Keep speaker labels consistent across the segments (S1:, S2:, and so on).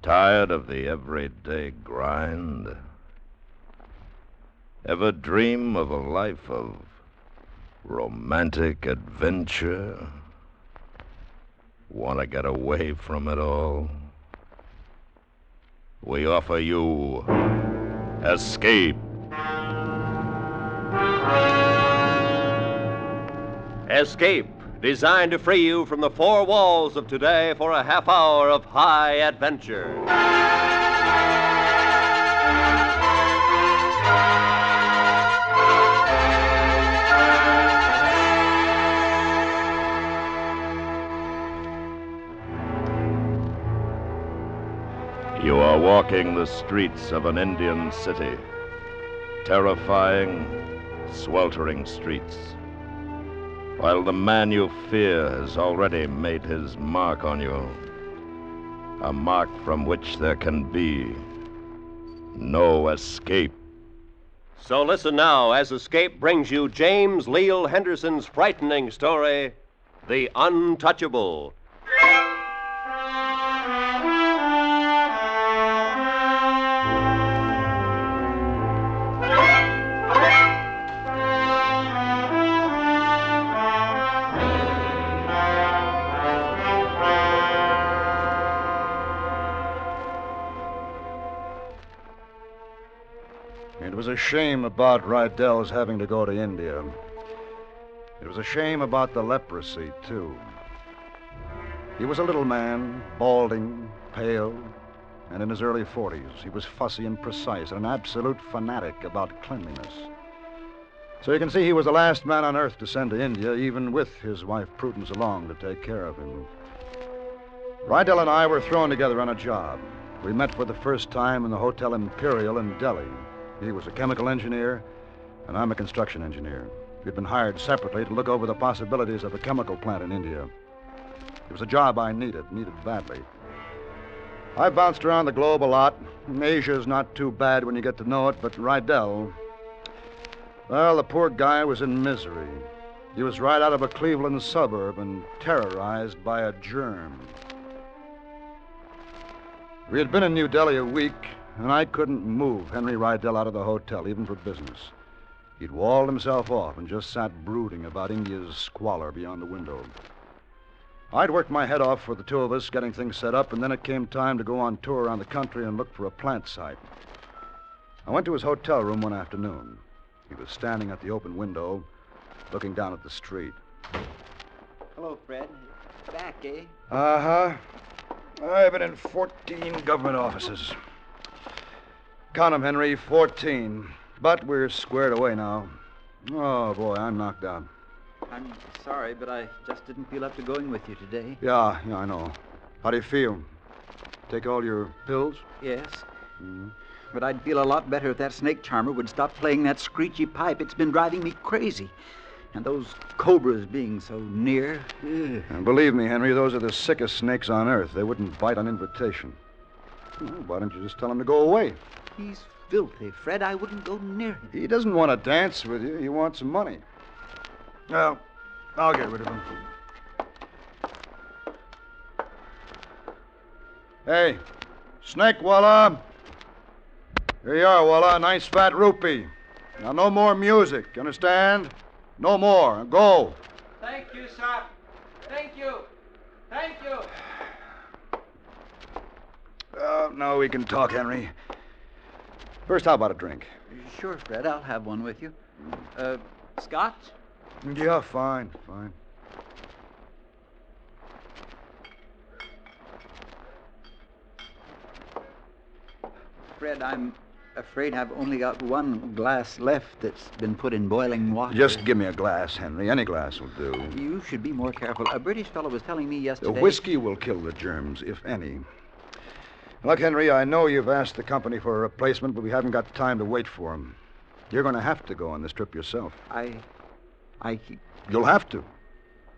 S1: Tired of the everyday grind? Ever dream of a life of romantic adventure? Want to get away from it all? We offer you Escape.
S2: Escape, designed to free you from the four walls of today for a half hour of high adventure.
S1: You are walking the streets of an Indian city. Terrifying, sweltering streets. While the man you fear has already made his mark on you. A mark from which there can be no escape.
S2: So listen now as Escape brings you James Leal Henderson's frightening story, The Untouchable.
S3: It was a shame about Rydell's having to go to India. It was a shame about the leprosy, too. He was a little man, balding, pale, and in his early 40s. He was fussy and precise and an absolute fanatic about cleanliness. So you can see he was the last man on earth to send to India, even with his wife Prudence along to take care of him. Rydell and I were thrown together on a job. We met for the first time in the Hotel Imperial in Delhi. He was a chemical engineer, and I'm a construction engineer. We'd been hired separately to look over the possibilities of a chemical plant in India. It was a job I needed badly. I bounced around the globe a lot. Asia's not too bad when you get to know it, but Rydell, well, the poor guy was in misery. He was right out of a Cleveland suburb and terrorized by a germ. We had been in New Delhi a week, and I couldn't move Henry Rydell out of the hotel, even for business. He'd walled himself off and just sat brooding about India's squalor beyond the window. I'd worked my head off for the two of us, getting things set up, and then it came time to go on tour around the country and look for a plant site. I went to his hotel room one afternoon. He was standing at the open window, looking down at the street.
S4: Hello, Fred. Back, eh?
S3: Uh-huh. I've been in 14 government offices. Count 'em, Henry, 14. But we're squared away now. Oh, boy, I'm knocked out.
S4: I'm sorry, but I just didn't feel up to going with you today.
S3: Yeah, I know. How do you feel? Take all your pills?
S4: Yes. But I'd feel a lot better if that snake charmer would stop playing that screechy pipe. It's been driving me crazy. And those cobras being so near.
S3: And believe me, Henry, those are the sickest snakes on earth. They wouldn't bite on invitation. Well, why don't you just tell him to go away?
S4: He's filthy, Fred. I wouldn't go near him.
S3: He doesn't want to dance with you. He wants money. Well, I'll get rid of him. Hey, Snake Walla. Here you are, Walla. Nice fat rupee. Now, no more music. You understand? No more. Go.
S5: Thank you, sir. Thank you. Thank you.
S3: Now we can talk, Henry. First, how about a drink?
S4: Sure, Fred. I'll have one with you. Scotch?
S3: Yeah, fine.
S4: Fred, I'm afraid I've only got one glass left that's been put in boiling water.
S3: Just give me a glass, Henry. Any glass will do.
S4: You should be more careful. A British fellow was telling me yesterday...
S3: The whiskey will kill the germs, if any. Look, Henry, I know you've asked the company for a replacement, but we haven't got time to wait for him. You're going to have to go on this trip yourself. You'll have to.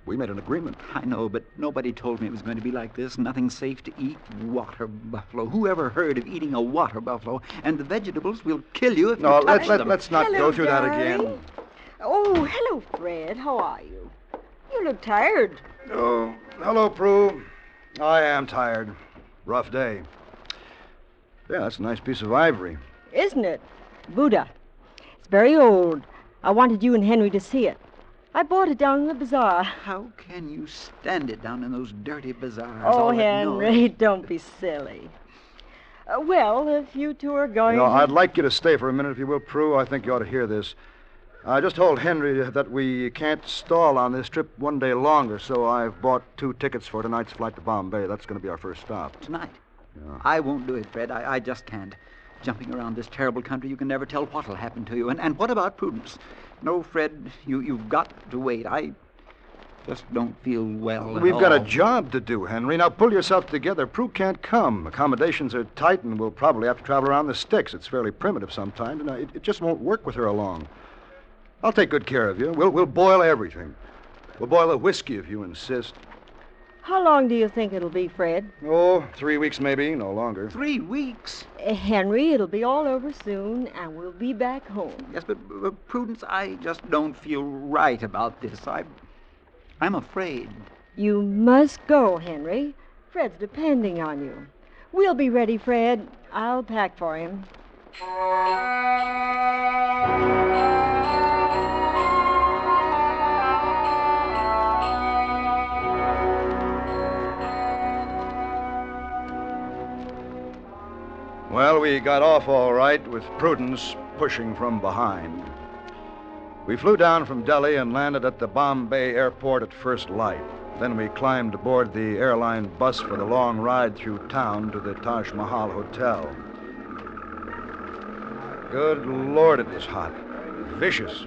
S3: We made an agreement.
S4: I know, but nobody told me it was going to be like this. Nothing safe to eat. Water buffalo. Who ever heard of eating a water buffalo? And the vegetables will kill you if you touch them.
S3: Let's not go through that again.
S6: Oh, hello, Fred. How are you? You look tired.
S3: Oh, hello, Prue. I am tired. Rough day. Yeah, that's a nice piece of ivory.
S6: Isn't it? Buddha. It's very old. I wanted you and Henry to see it. I bought it down in the bazaar.
S4: How can you stand it down in those dirty bazaars?
S6: Oh,
S4: all that
S6: Henry,
S4: noise?
S6: don't be silly. Well, if you two are going
S3: You know,
S6: to...
S3: I'd like you to stay for a minute, if you will, Prue. I think you ought to hear this. I just told Henry that we can't stall on this trip one day longer, so I've bought 2 tickets for tonight's flight to Bombay. That's going to be our first stop.
S4: Tonight.
S3: Yeah.
S4: I won't do it, Fred. I just can't. Jumping around this terrible country, you can never tell what'll happen to you. And what about Prudence? No, Fred, you've got to wait. I just don't feel well at
S3: We've got a
S4: all.
S3: job to do, Henry. Now, pull yourself together. Prue can't come. Accommodations are tight, and we'll probably have to travel around the sticks. It's fairly primitive sometimes, and it just won't work with her along. I'll take good care of you. We'll boil everything. We'll boil the whiskey if you insist.
S6: How long do you think it'll be, Fred?
S3: Oh, 3 weeks maybe, no longer.
S4: 3 weeks?
S6: Henry, it'll be all over soon, and we'll be back home.
S4: Yes, but Prudence, I just don't feel right about this. I'm afraid.
S6: You must go, Henry. Fred's depending on you. We'll be ready, Fred. I'll pack for him.
S3: Well, we got off all right with Prudence pushing from behind. We flew down from Delhi and landed at the Bombay airport at first light. Then we climbed aboard the airline bus for the long ride through town to the Taj Mahal Hotel. Good Lord, it was hot. Vicious.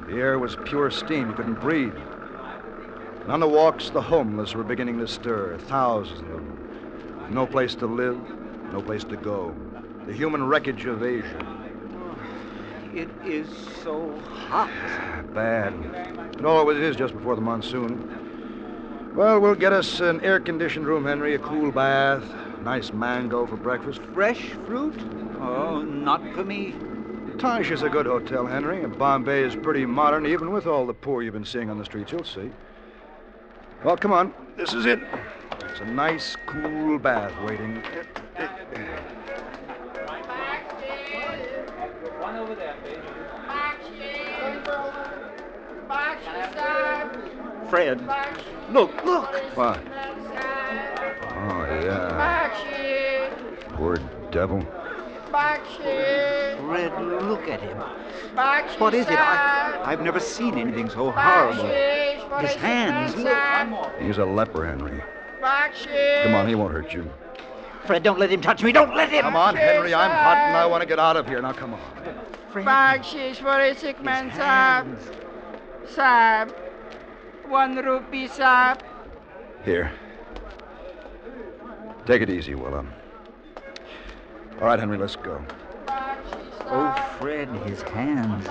S3: The air was pure steam. You couldn't breathe. And on the walks, the homeless were beginning to stir. Thousands of them. No place to live, no place to go. The human wreckage of Asia.
S4: It is so hot.
S3: Bad. No, it is just before the monsoon. Well, we'll get us an air-conditioned room, Henry, a cool bath, nice mango for breakfast.
S4: Fresh fruit? Oh, not for me.
S3: Taj is a good hotel, Henry, and Bombay is pretty modern, even with all the poor you've been seeing on the streets. You'll see. Well, come on. This is it. It's a nice, cool bath waiting.
S5: One over there, please.
S4: Fred, look.
S3: What? Oh, yeah. Poor devil.
S4: Fred, look at him. What is it? I've never seen anything so horrible. His hands, look.
S3: He's a leper, Henry. Come on, he won't hurt you.
S4: Fred, don't let him touch me. Don't let him.
S3: Come on, Henry, I'm hot and I want to get out of here. Now, come on.
S4: Fred.
S5: Bakshish for a sick man,
S4: His
S5: Sahib.
S4: hands.
S5: Sahib. 1 rupee, Sahib.
S3: Here. Take it easy, Willa. All right, Henry, let's go.
S4: Oh, Fred, his hands.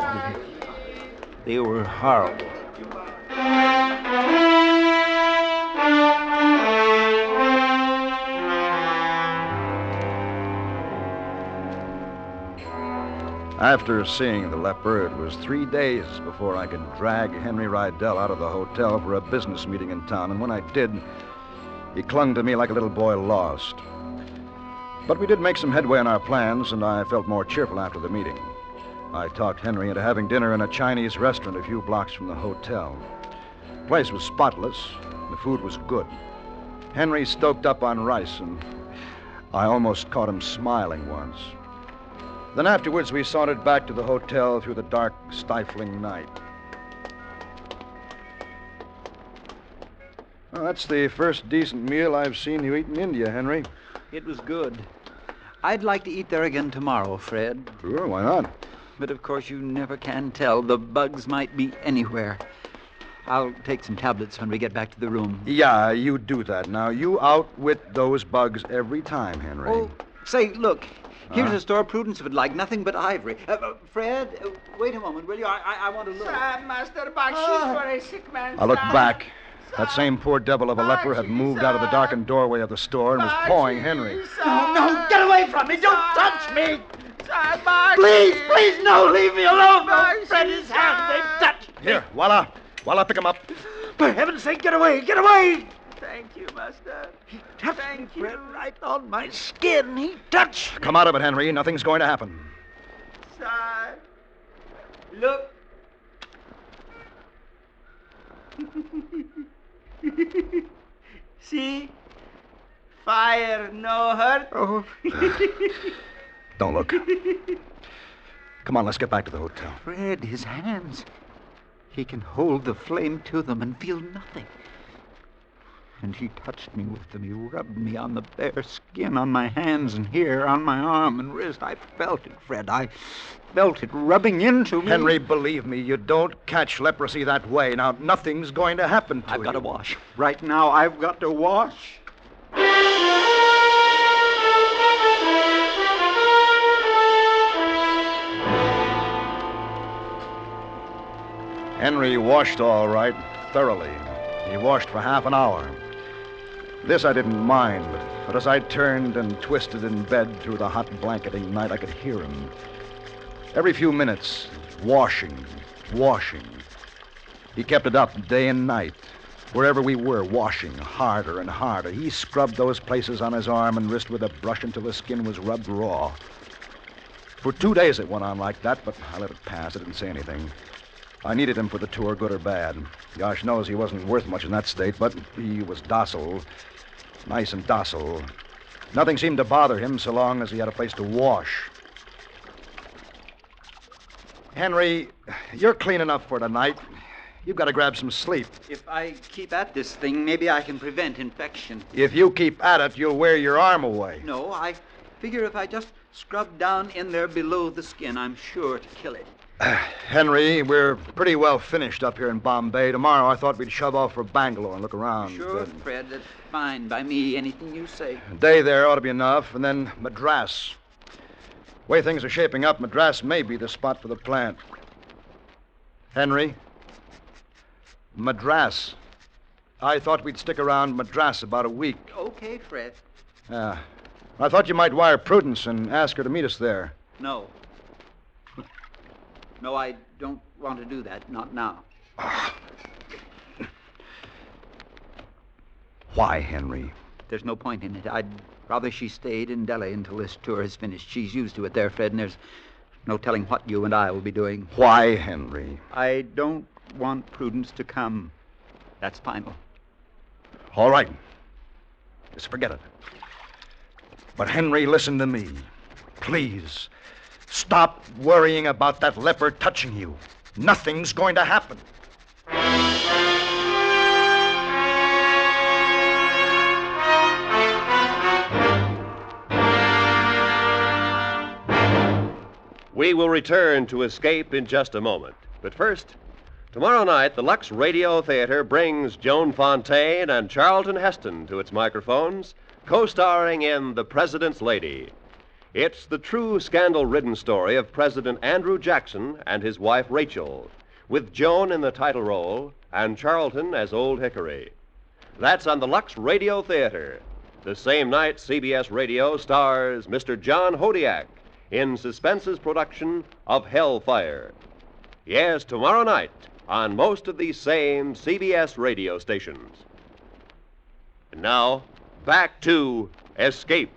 S4: They were horrible.
S3: After seeing the leper, it was 3 days before I could drag Henry Rydell out of the hotel for a business meeting in town. And when I did, he clung to me like a little boy lost. But we did make some headway in our plans, and I felt more cheerful after the meeting. I talked Henry into having dinner in a Chinese restaurant a few blocks from the hotel. The place was spotless. The food was good. Henry stoked up on rice, and I almost caught him smiling once. Then afterwards, we sauntered back to the hotel through the dark, stifling night. Well, that's the first decent meal I've seen you eat in India, Henry.
S4: It was good. I'd like to eat there again tomorrow, Fred.
S3: Sure, why not?
S4: But of course, you never can tell. The bugs might be anywhere. I'll take some tablets when we get back to the room.
S3: Yeah, you do that. Now, you outwit those bugs every time, Henry.
S4: Oh, say, look. Here's a store Prudence would like, nothing but ivory. Fred, wait a moment, will you? I want to look.
S5: Sahib, Master Bakshish for a sick man.
S3: I looked
S5: Sahib.
S3: back. That same poor devil of a leper had moved out of the darkened doorway of the store and was pawing Henry.
S4: No, get away from me! Don't touch me!
S5: Sahib, Bakshish.
S4: Please, no, leave me alone! No,
S5: Bakshish,
S4: Fred, his hands, they've touched me.
S3: Here, Walla, pick him up.
S4: For heaven's sake, get away! Get away! Thank you, Master. He touched me, Fred, right on my skin. He touched me.
S3: Come out of it, Henry. Nothing's going to happen.
S4: Sir, look. See? Fire, no hurt. Oh.
S3: Don't look. Come on, let's get back to the hotel.
S4: Fred, his hands. He can hold the flame to them and feel nothing. And he touched me with them. He rubbed me on the bare skin, on my hands and here, on my arm and wrist. I felt it, Fred. I felt it rubbing into me.
S3: Henry, believe me, you don't catch leprosy that way. Now, nothing's going to happen to you.
S4: I've got to wash. Right now, I've got to wash.
S3: Henry washed all right, thoroughly. He washed for half an hour. This I didn't mind, but as I turned and twisted in bed through the hot blanketing night, I could hear him. Every few minutes, washing. He kept it up day and night. Wherever we were, washing harder and harder. He scrubbed those places on his arm and wrist with a brush until the skin was rubbed raw. For 2 days it went on like that, but I let it pass. I didn't say anything. I needed him for the tour, good or bad. Gosh knows he wasn't worth much in that state, but he was docile. Nice and docile. Nothing seemed to bother him so long as he had a place to wash. Henry, you're clean enough for tonight. You've got to grab some sleep.
S4: If I keep at this thing, maybe I can prevent infection.
S3: If you keep at it, you'll wear your arm away.
S4: No, I figure if I just scrub down in there below the skin, I'm sure to kill it.
S3: Henry, we're pretty well finished up here in Bombay. Tomorrow I thought we'd shove off for Bangalore and look around.
S4: Sure, Fred, that's fine by me. Anything you say.
S3: A day there ought to be enough, and then Madras. The way things are shaping up, Madras may be the spot for the plant. Henry? Madras. I thought we'd stick around Madras about a week.
S4: Okay, Fred.
S3: I thought you might wire Prudence and ask her to meet us there.
S4: No. No, I don't want to do that. Not now.
S3: Why, Henry?
S4: There's no point in it. I'd rather she stayed in Delhi until this tour is finished. She's used to it there, Fred, and there's no telling what you and I will be doing.
S3: Why, Henry?
S4: I don't want Prudence to come. That's final.
S3: All right. Just forget it. But, Henry, listen to me. Please. Stop worrying about that leper touching you. Nothing's going to happen.
S2: We will return to Escape in just a moment. But first, tomorrow night, the Lux Radio Theater brings Joan Fontaine and Charlton Heston to its microphones, co-starring in The President's Lady. It's the true scandal-ridden story of President Andrew Jackson and his wife Rachel, with Joan in the title role and Charlton as Old Hickory. That's on the Lux Radio Theater. The same night, CBS Radio stars Mr. John Hodiak in Suspense's production of Hellfire. Yes, tomorrow night on most of these same CBS radio stations. And now, back to Escape.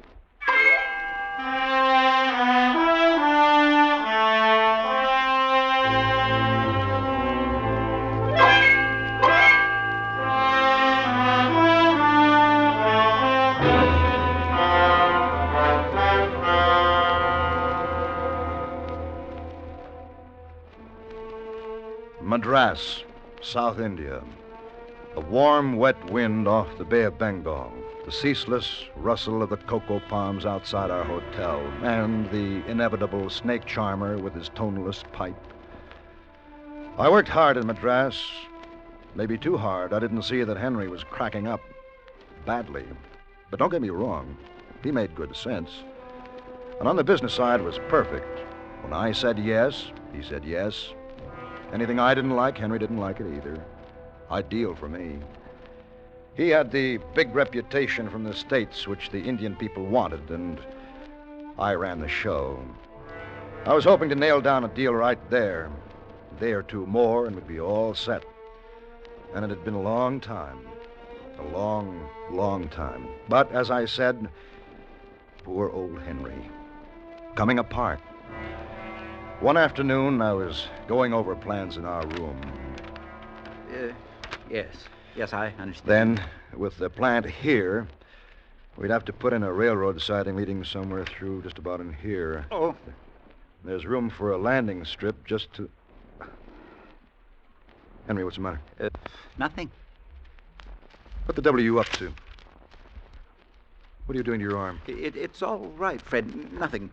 S3: Madras, South India. A warm, wet wind off the Bay of Bengal. The ceaseless rustle of the cocoa palms outside our hotel. And the inevitable snake charmer with his toneless pipe. I worked hard in Madras. Maybe too hard. I didn't see that Henry was cracking up. Badly. But don't get me wrong. He made good sense. And on the business side was perfect. When I said yes, he said yes. Anything I didn't like, Henry didn't like it either. Ideal for me. He had the big reputation from the States, which the Indian people wanted, and I ran the show. I was hoping to nail down a deal right there. A day or two more, and we'd be all set. And it had been a long time. A long, long time. But, as I said, poor old Henry. Coming apart. One afternoon, I was going over plans in our room.
S4: Yes, I understand.
S3: Then, with the plant here, we'd have to put in a railroad siding leading somewhere through just about in here.
S4: Oh.
S3: There's room for a landing strip just to... Henry, what's the matter?
S4: Nothing.
S3: What the devil are you up to? What are you doing to your arm?
S4: It's all right, Fred. Nothing.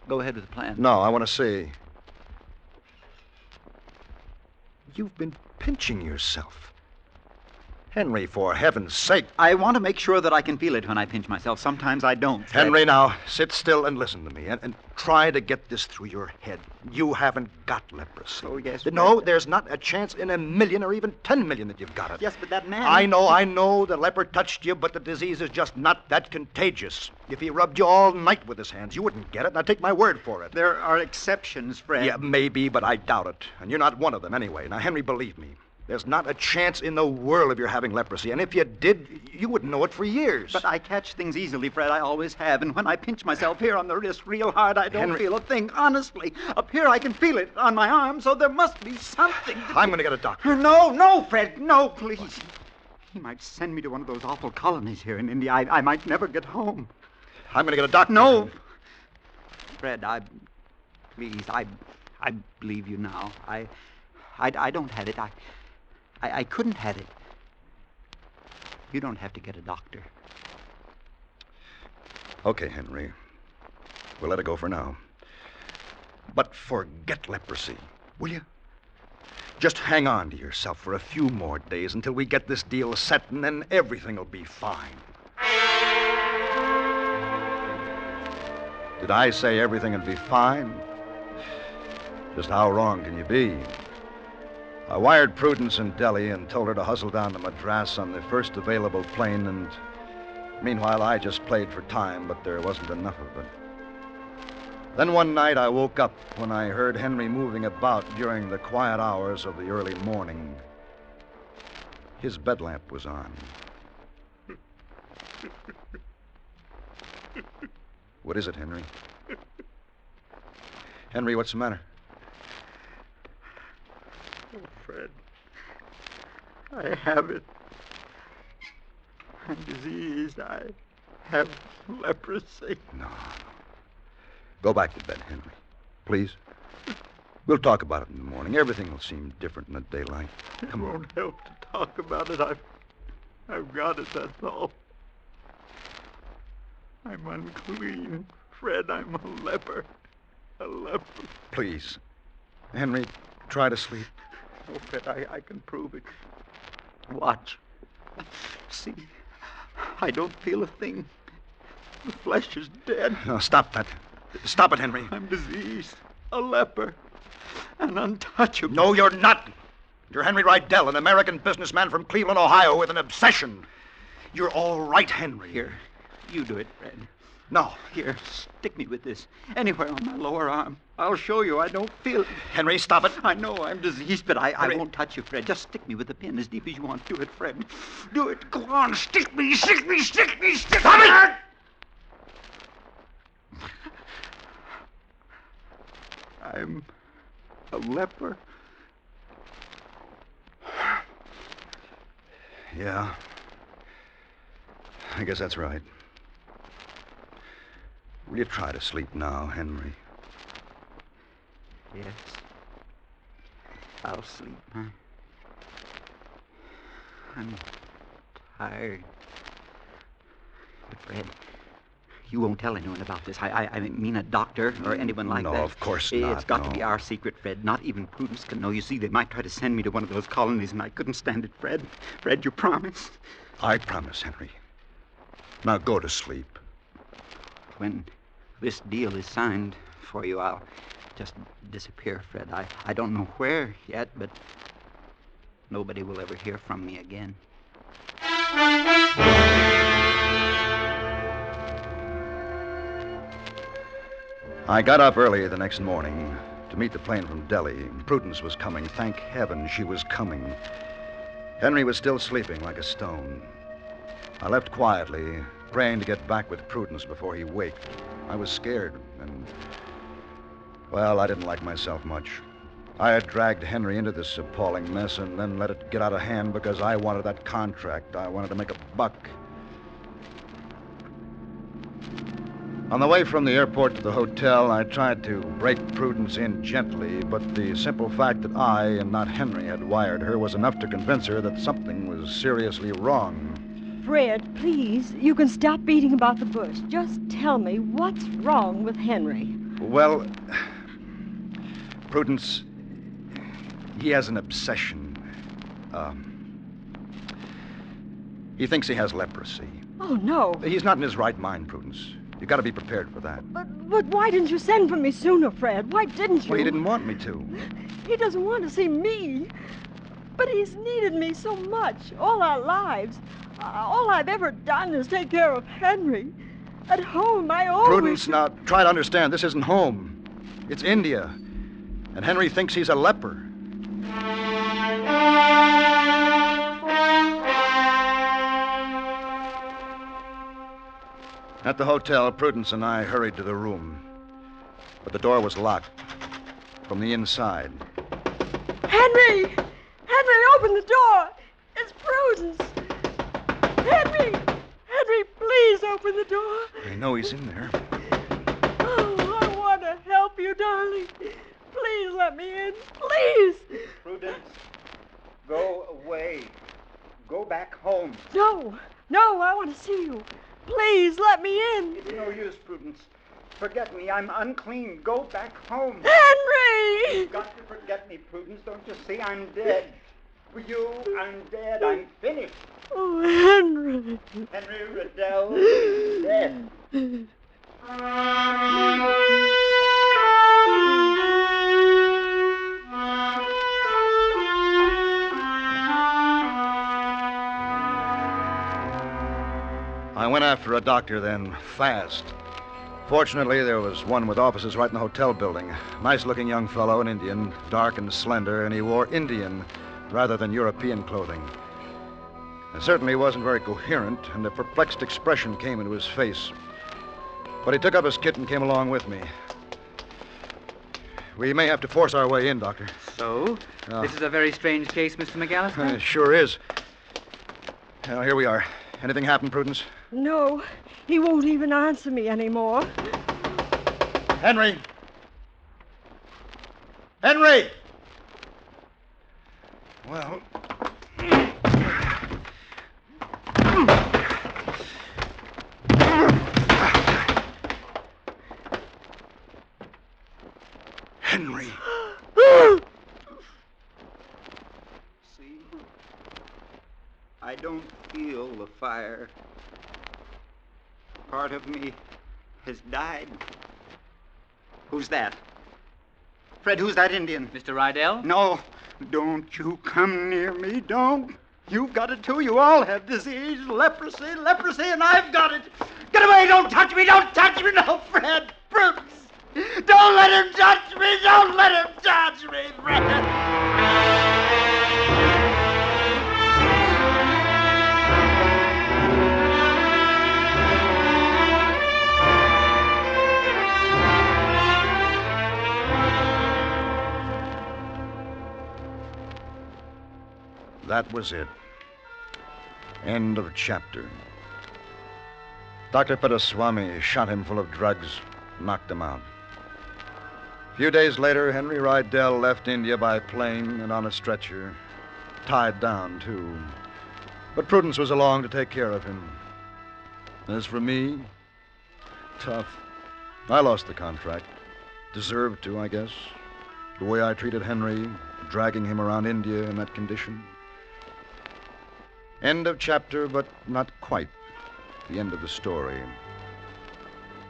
S4: Go ahead with the plan.
S3: No, I want to see. You've been pinching yourself. Henry, for heaven's sake.
S4: I want to make sure that I can feel it when I pinch myself. Sometimes I don't, Fred.
S3: Henry, now, sit still and listen to me. And try to get this through your head. You haven't got leprosy.
S4: Oh, yes.
S3: No,
S4: Fred.
S3: there's not a chance in 1,000,000 or even 10,000,000 that you've got it.
S4: Yes, but that man...
S3: I know the leper touched you, but the disease is just not that contagious. If he rubbed you all night with his hands, you wouldn't get it, and I take my word for it.
S4: There are exceptions, Fred.
S3: Yeah, maybe, but I doubt it. And you're not one of them anyway. Now, Henry, believe me. There's not a chance in the world of your having leprosy. And if you did, you wouldn't know it for years.
S4: But I catch things easily, Fred. I always have. And when I pinch myself here on the wrist real hard, I don't
S3: Henry...
S4: feel a thing. Honestly. Up here, I can feel it on my arm, so there must be something.
S3: I'm going to get a doctor.
S4: No, Fred. No, please. He might send me to one of those awful colonies here in India. I might never get home.
S3: I'm going to get a doctor.
S4: No. Fred, please, I believe you now. I don't have it. I couldn't have it. You don't have to get a doctor.
S3: Okay, Henry. We'll let it go for now. But forget leprosy, will you? Just hang on to yourself for a few more days until we get this deal set, and then everything will be fine. Did I say everything will be fine? Just how wrong can you be? I wired Prudence in Delhi and told her to hustle down to Madras on the first available plane, and meanwhile I just played for time, but there wasn't enough of it. Then one night I woke up when I heard Henry moving about during the quiet hours of the early morning. His bed lamp was on. What is it, Henry? Henry, what's the matter?
S4: Oh, Fred. I have it. I'm diseased. I have leprosy.
S3: No. Go back to bed, Henry. Please. We'll talk about it in the morning. Everything will seem different in the daylight.
S4: It won't help to talk about it. I've got it, that's all. I'm unclean. Fred, I'm a leper. A leper.
S3: Please. Henry, try to sleep.
S4: Oh, Fred, I can prove it. Watch. See, I don't feel a thing. The flesh is dead.
S3: No, stop that. Stop it, Henry.
S4: I'm diseased. A leper. An untouchable.
S3: No, you're not. You're Henry Rydell, an American businessman from Cleveland, Ohio, with an obsession. You're all right, Henry.
S4: Here, you do it, Fred.
S3: No.
S4: Here, stick me with this. Anywhere on my lower arm. I'll show you I don't feel it.
S3: Henry, stop it.
S4: I know I'm diseased, but I won't touch you, Fred. Just stick me with the pin as deep as you want. Do it, Fred. Do it. Go on. Stick me. Stop it! I'm a leper.
S3: Yeah. I guess that's right. Will you try to sleep now, Henry?
S4: Yes. I'll sleep. I'm tired. But, Fred, you won't tell anyone about this. I mean a doctor or anyone like that.
S3: No, of course not.
S4: It's got to be our secret, Fred. Not even Prudence can know. You see, they might try to send me to one of those colonies, and I couldn't stand it, Fred. Fred, you promise?
S3: I promise, Henry. Now go to sleep.
S4: When this deal is signed for you, I'll just disappear, Fred. I don't know where yet, but nobody will ever hear from me again.
S3: I got up early the next morning to meet the plane from Delhi. Prudence was coming. Thank heaven she was coming. Henry was still sleeping like a stone. I left quietly, praying to get back with Prudence before he waked. I was scared, and, well, I didn't like myself much. I had dragged Henry into this appalling mess and then let it get out of hand because I wanted that contract. I wanted to make a buck. On the way from the airport to the hotel, I tried to break Prudence in gently, but the simple fact that I and not Henry had wired her was enough to convince her that something was seriously wrong.
S6: Fred, please, you can stop beating about the bush. Just tell me what's wrong with Henry.
S3: Well, Prudence, he has an obsession. He thinks he has leprosy.
S6: Oh, no.
S3: He's not in his right mind, Prudence. You got to be prepared for that.
S6: But why didn't you send for me sooner, Fred? Why didn't you?
S3: Well, he didn't want me to.
S6: He doesn't want to see me. But he's needed me so much, all our lives. All I've ever done is take care of Henry. At home, I always...
S3: Prudence, now, try to understand. This isn't home. It's India. And Henry thinks he's a leper. At the hotel, Prudence and I hurried to the room. But the door was locked from the inside.
S6: Henry! Henry, open the door! It's Prudence! Henry! Henry, please open the door!
S3: I know he's in there.
S6: Oh, I want to help you, darling. Please let me in. Please!
S4: Prudence, go away. Go back home.
S6: No, I want to see you. Please let me in.
S4: It's no use, Prudence. Forget me. I'm unclean. Go back home.
S6: Henry!
S4: You've got to forget me, Prudence. Don't you see? I'm dead. For you, I'm dead. I'm finished.
S6: Oh, Henry.
S4: Henry Riddell is dead.
S3: I went after a doctor then, fast. Fortunately, there was one with offices right in the hotel building. Nice-looking young fellow, an Indian, dark and slender, and he wore Indian rather than European clothing. It certainly wasn't very coherent, and a perplexed expression came into his face. But he took up his kit and came along with me. We may have to force our way in, Doctor.
S7: So? This is a very strange case, Mr. McAllister?
S3: It sure is. Well, here we are. Anything happened, Prudence?
S6: No, he won't even answer me anymore.
S3: Henry! Henry! Well... Henry!
S4: See? I don't feel the fire. Part of me has died. Who's that? Fred, who's that Indian?
S7: Mr. Rydell?
S4: No, don't you come near me, don't. You've got it too. You all have disease, leprosy, and I've got it. Get away, don't touch me, no, Fred, Prudence. Don't let him touch me, Fred.
S3: That was it. End of chapter. Dr. Pedaswamy shot him full of drugs, knocked him out. A few days later, Henry Rydell left India by plane and on a stretcher, tied down, too. But Prudence was along to take care of him. As for me, tough. I lost the contract. Deserved to, I guess. The way I treated Henry, dragging him around India in that condition. End of chapter, but not quite the end of the story.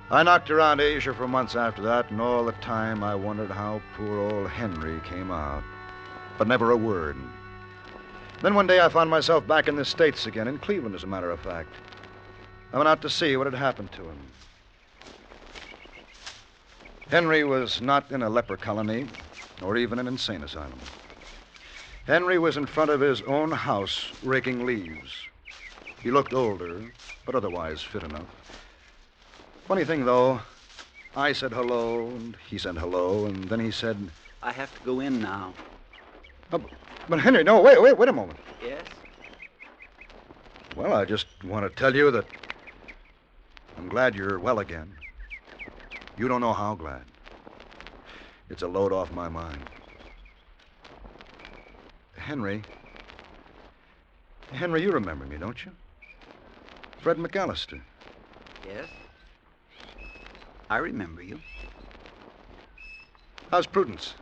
S3: I knocked around Asia for months after that, and all the time I wondered how poor old Henry came out. But never a word. Then one day I found myself back in the States again, in Cleveland, as a matter of fact. I went out to see what had happened to him. Henry was not in a leper colony, or even an insane asylum. Henry was in front of his own house raking leaves. He looked older, but otherwise fit enough. Funny thing, though, I said hello, and he said hello, and then he said...
S4: I have to go in now.
S3: Oh, but Henry, no, wait a moment.
S4: Yes?
S3: Well, I just want to tell you that I'm glad you're well again. You don't know how glad. It's a load off my mind. Henry, you remember me, don't you? Fred McAllister.
S4: Yes? I remember you.
S3: How's Prudence?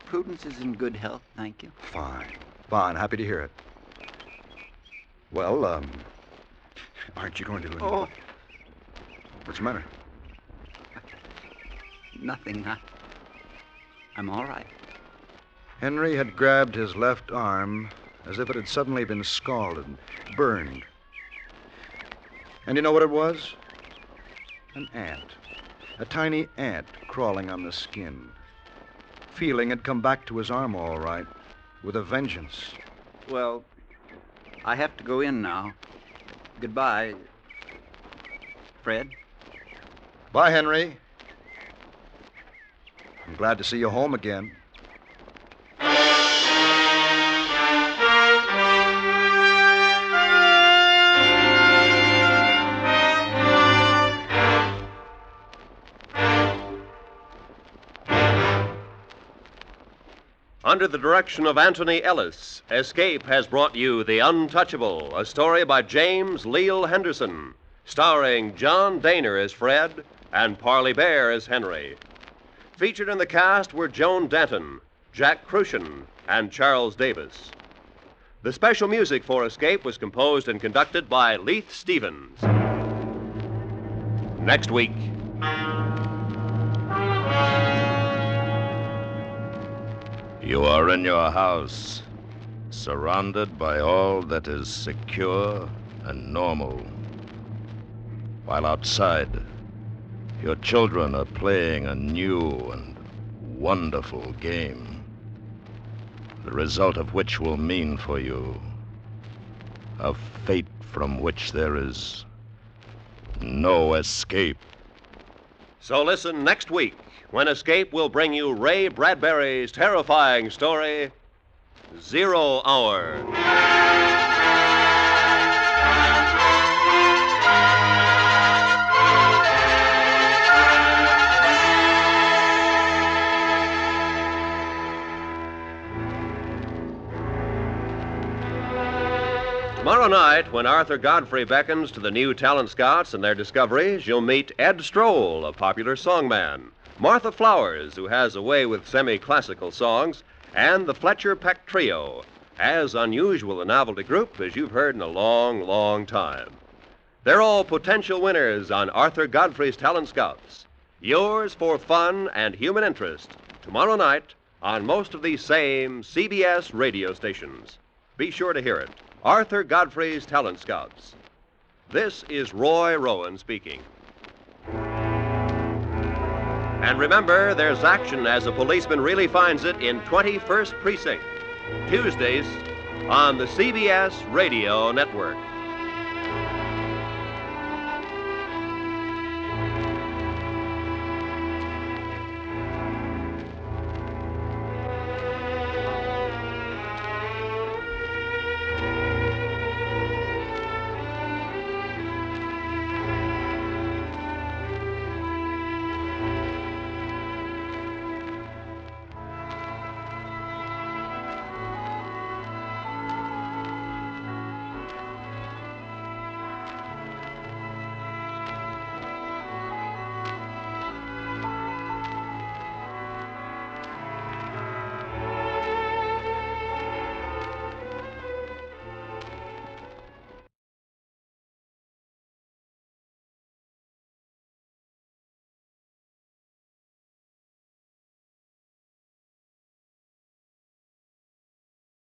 S4: Prudence is in good health, thank you.
S3: Fine. Happy to hear it. Well, aren't you going to...
S4: Oh.
S3: What's the matter?
S4: Nothing. I'm all right.
S3: Henry had grabbed his left arm as if it had suddenly been scalded, burned. And you know what it was? An ant. A tiny ant crawling on the skin. Feeling had come back to his arm all right, with a vengeance.
S4: Well, I have to go in now. Goodbye, Fred.
S3: Bye, Henry. I'm glad to see you home again.
S2: Under the direction of Anthony Ellis, Escape has brought you The Untouchable, a story by James Leal Henderson, starring John Dehner as Fred and Parley Baer as Henry. Featured in the cast were Joan Denton, Jack Crucian, and Charles Davis. The special music for Escape was composed and conducted by Leith Stevens. Next week.
S1: You are in your house, surrounded by all that is secure and normal. While outside, your children are playing a new and wonderful game, the result of which will mean for you a fate from which there is no escape.
S2: So listen next week, when Escape will bring you Ray Bradbury's terrifying story, 0 Hour. Tomorrow night, when Arthur Godfrey beckons to the new talent scouts and their discoveries, you'll meet Ed Stroll, a popular songman, Martha Flowers, who has a way with semi-classical songs, and the Fletcher Peck Trio, as unusual a novelty group as you've heard in a long, long time. They're all potential winners on Arthur Godfrey's Talent Scouts. Yours for fun and human interest, tomorrow night on most of these same CBS radio stations. Be sure to hear it. Arthur Godfrey's Talent Scouts. This is Roy Rowan speaking. And remember, there's action as a policeman really finds it in 21st Precinct. Tuesdays on the CBS Radio Network.